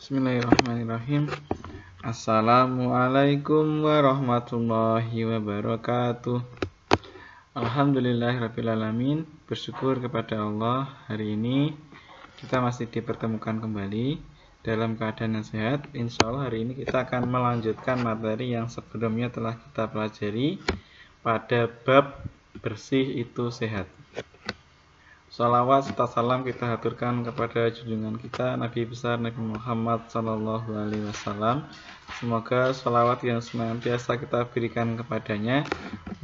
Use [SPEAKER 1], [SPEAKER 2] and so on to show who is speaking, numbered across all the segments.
[SPEAKER 1] Bismillahirrahmanirrahim. Assalamualaikum warahmatullahi wabarakatuh. Alhamdulillahirrabbilalamin. Bersyukur kepada Allah, hari ini kita masih dipertemukan kembali dalam keadaan yang sehat. Insya Allah hari ini kita akan melanjutkan materi yang sebelumnya telah kita pelajari pada bab bersih itu sehat. Salawat serta salam kita haturkan kepada junjungan kita Nabi besar Nabi Muhammad SAW. Semoga salawat yang senantiasa kita berikan kepadanya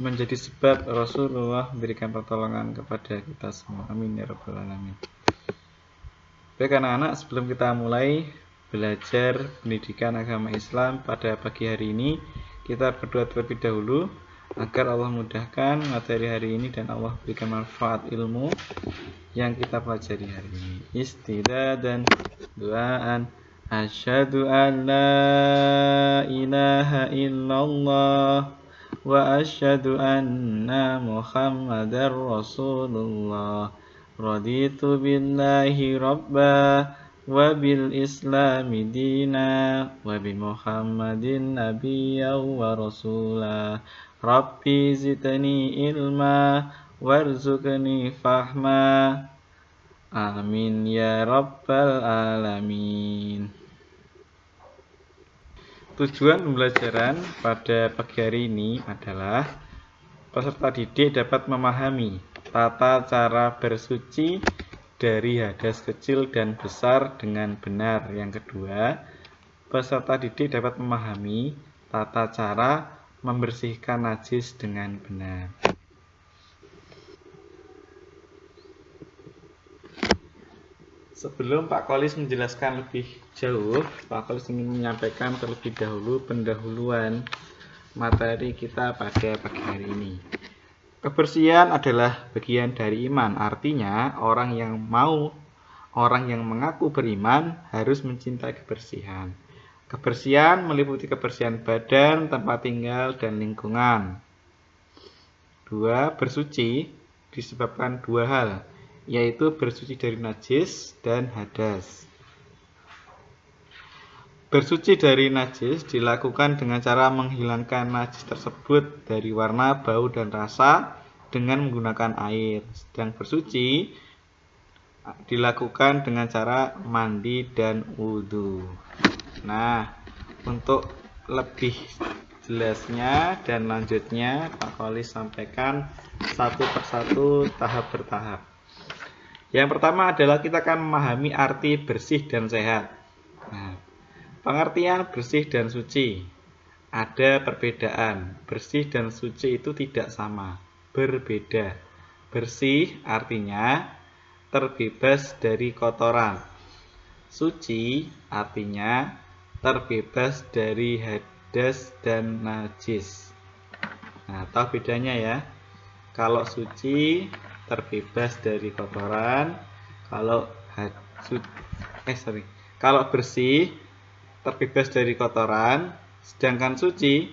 [SPEAKER 1] menjadi sebab Rasulullah memberikan pertolongan kepada kita semua. Amin ya rabbal alamin. Baik anak-anak, sebelum kita mulai belajar pendidikan agama Islam pada pagi hari ini, kita berdoa terlebih dahulu agar Allah mudahkan materi hari ini dan Allah berikan manfaat ilmu yang kita pelajari hari ini. Istidah dan doaan. Asyhadu an la ilaha illallah wa asyhadu anna Muhammadar Rasulullah. Raditu billahi rabba wa bil islami dina wa bi Muhammadin nabiyya wa rasulah. Rabbi zidni ilma warzuqni fahma. Amin ya rabbal alamin. Tujuan pembelajaran pada pagi hari ini adalah peserta didik dapat memahami tata cara bersuci dari hadas kecil dan besar dengan benar. Yang kedua, peserta didik dapat memahami tata cara membersihkan najis dengan benar. Sebelum Pak Kolis menjelaskan lebih jauh, Pak Kolis ingin menyampaikan terlebih dahulu pendahuluan materi kita pada pagi hari ini. Kebersihan adalah bagian dari iman, artinya orang yang mengaku beriman harus mencintai kebersihan. Kebersihan meliputi kebersihan badan, tempat tinggal, dan lingkungan. 2. Bersuci disebabkan dua hal, yaitu bersuci dari najis dan hadas. Bersuci dari najis dilakukan dengan cara menghilangkan najis tersebut dari warna, bau, dan rasa dengan menggunakan air. Sedang bersuci dilakukan dengan cara mandi dan wudhu. Nah, untuk lebih jelasnya dan lanjutnya Pak Kolis sampaikan satu persatu tahap bertahap. Yang pertama adalah kita akan memahami arti bersih dan sehat. Nah, pengertian bersih dan suci. Ada perbedaan. Bersih dan suci itu tidak sama, berbeda. Bersih artinya terbebas dari kotoran. Suci artinya terbebas dari hadas dan najis. Nah, tahu bedanya ya? Kalau suci terbebas dari kotoran, kalau bersih terbebas dari kotoran, sedangkan suci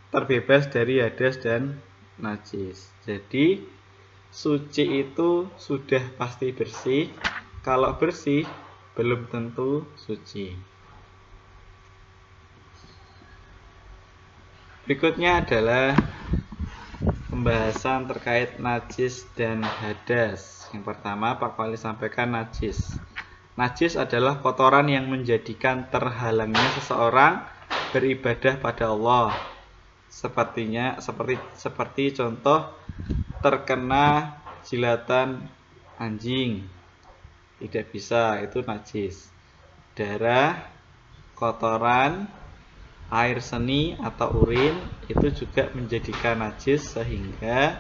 [SPEAKER 1] terbebas dari hadas dan najis. Jadi suci itu sudah pasti bersih, kalau bersih belum tentu suci. Berikutnya adalah pembahasan terkait najis dan hadas. Yang pertama Pak Kolis sampaikan najis. Najis adalah kotoran yang menjadikan terhalangnya seseorang beribadah pada Allah. Seperti contoh terkena jilatan anjing, tidak bisa, itu najis. Darah, kotoran, air seni atau urin itu juga menjadikan najis sehingga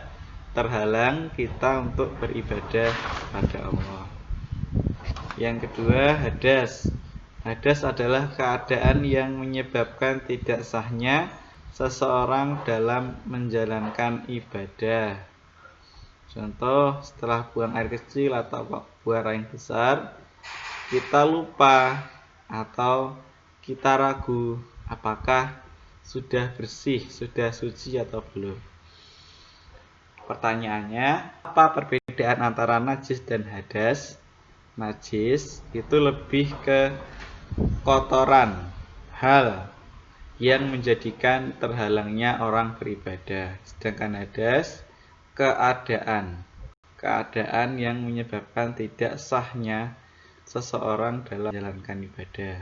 [SPEAKER 1] terhalang kita untuk beribadah pada Allah. Yang kedua, hadas. Hadas adalah keadaan yang menyebabkan tidak sahnya seseorang dalam menjalankan ibadah. Contoh, setelah buang air kecil atau buang air besar, kita lupa atau kita ragu apakah sudah bersih, sudah suci atau belum. Pertanyaannya, apa perbedaan antara najis dan hadas? Najis itu lebih ke kotoran, hal yang menjadikan terhalangnya orang beribadah. Sedangkan hadas, keadaan yang menyebabkan tidak sahnya seseorang dalam menjalankan ibadah.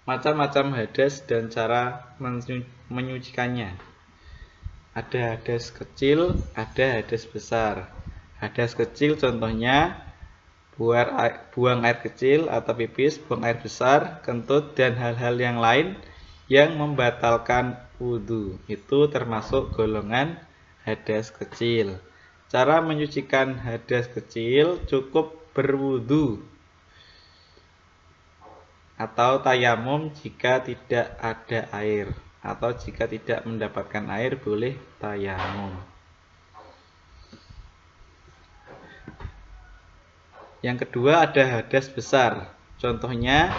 [SPEAKER 1] Macam-macam hadas dan cara menyucikannya. Ada hadas kecil, ada hadas besar. Hadas kecil contohnya buang air kecil atau pipis, buang air besar, kentut, dan hal-hal yang lain yang membatalkan wudhu. Itu termasuk golongan hadas kecil. Cara menyucikan hadas kecil cukup berwudhu atau tayamum jika tidak ada air, atau jika tidak mendapatkan air boleh tayamum. Yang kedua ada hadas besar. Contohnya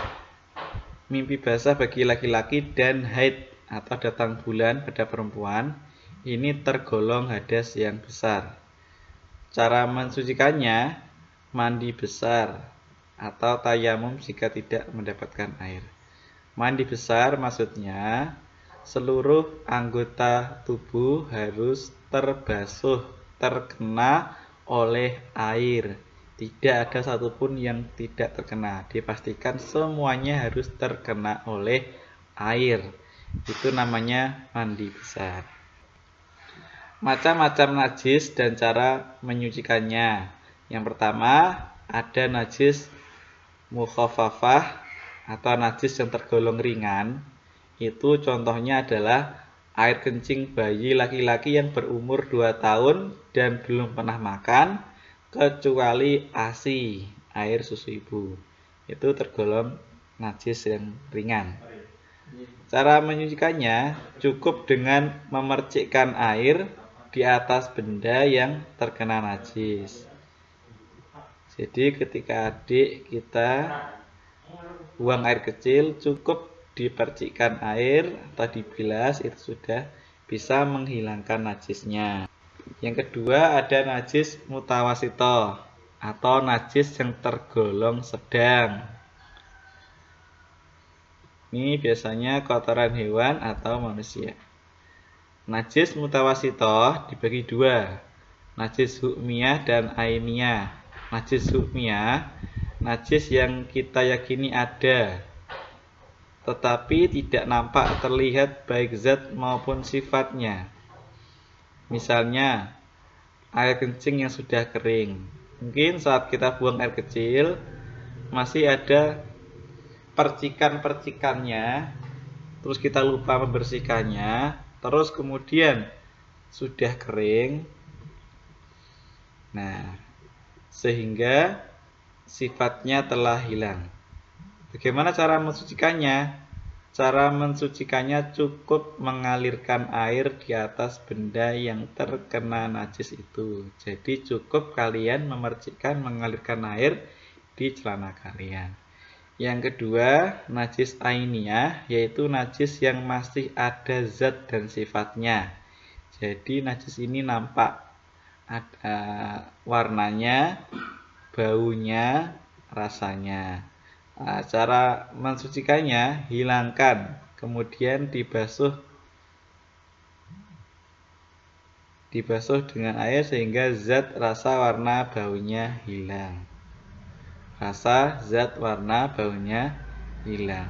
[SPEAKER 1] mimpi basah bagi laki-laki dan haid atau datang bulan pada perempuan. Ini tergolong hadas yang besar. Cara mensucikannya mandi besar atau tayamum jika tidak mendapatkan air. Mandi besar maksudnya seluruh anggota tubuh harus terbasuh, terkena oleh air. Tidak ada satupun yang tidak terkena. Dipastikan semuanya harus terkena oleh air. Itu namanya mandi besar. Macam-macam najis dan cara menyucikannya. Yang pertama ada najis mukhafafah atau najis yang tergolong ringan. Itu contohnya adalah air kencing bayi laki-laki yang berumur 2 tahun dan belum pernah makan, kecuali ASI, air susu ibu. Itu tergolong najis yang ringan. Cara menyucikannya cukup dengan memercikkan air di atas benda yang terkena najis. Jadi ketika adik kita buang air kecil, cukup dipercikkan air atau dibilas, itu sudah bisa menghilangkan najisnya. Yang kedua ada najis mutawasito atau najis yang tergolong sedang. Ini biasanya kotoran hewan atau manusia. Najis mutawasito dibagi dua, najis hukmiyah dan ainiyah. Najis hukmiyah, najis yang kita yakini ada, tetapi tidak nampak terlihat baik zat maupun sifatnya. Misalnya, air kencing yang sudah kering. Mungkin saat kita buang air kecil, masih ada percikan-percikannya, terus kita lupa membersihkannya, terus kemudian sudah kering. Nah, sehingga sifatnya telah hilang. Bagaimana cara mensucikannya? Cara mensucikannya cukup mengalirkan air di atas benda yang terkena najis itu. Jadi cukup kalian memercikkan, mengalirkan air di celana kalian. Yang kedua, najis ainiyah, yaitu najis yang masih ada zat dan sifatnya. Jadi najis ini nampak, ada warnanya, baunya, rasanya. Nah, cara mensucikannya, hilangkan, kemudian dibasuh dengan air sehingga zat, rasa, warna, baunya hilang. Rasa, zat, warna, baunya hilang.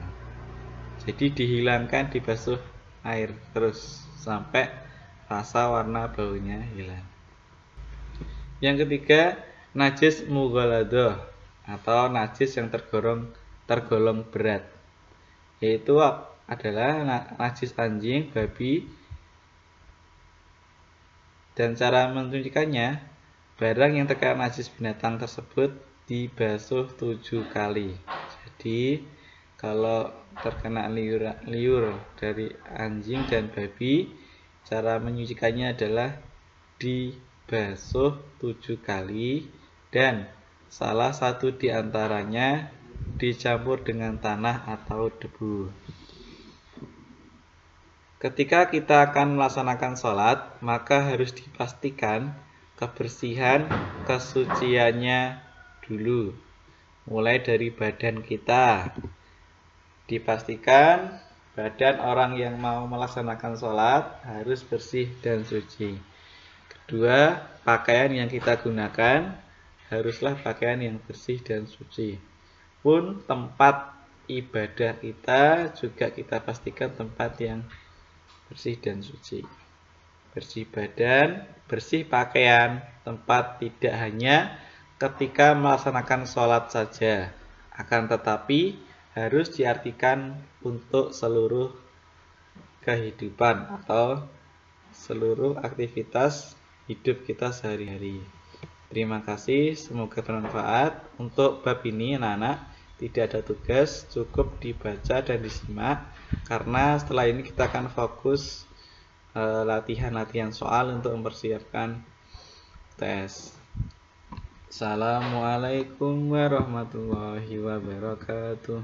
[SPEAKER 1] Jadi dihilangkan, dibasuh air terus sampai rasa, warna, baunya hilang. Yang ketiga, najis mughaladah atau najis yang tergolong berat, yaitu adalah najis anjing, babi. Dan cara mensucikannya, barang yang terkena najis binatang tersebut dibasuh 7 kali. Jadi kalau terkena liur dari anjing dan babi, cara menyucikannya adalah dibasuh 7 kali dan salah satu di antaranya dicampur dengan tanah atau debu. Ketika kita akan melaksanakan sholat, maka harus dipastikan kebersihan, kesuciannya dulu. Mulai dari badan kita. Dipastikan badan orang yang mau melaksanakan sholat harus bersih dan suci. Kedua, pakaian yang kita gunakan haruslah pakaian yang bersih dan suci. Pun tempat ibadah kita juga kita pastikan tempat yang bersih dan suci. Bersih badan, bersih pakaian, tempat tidak hanya ketika melaksanakan sholat saja, akan tetapi harus diartikan untuk seluruh kehidupan atau seluruh aktivitas hidup kita sehari-hari. Terima kasih, semoga bermanfaat. Untuk bab ini anak-anak tidak ada tugas, cukup dibaca dan disimak, karena setelah ini kita akan fokus latihan-latihan soal untuk mempersiapkan tes. Assalamualaikum warahmatullahi wabarakatuh.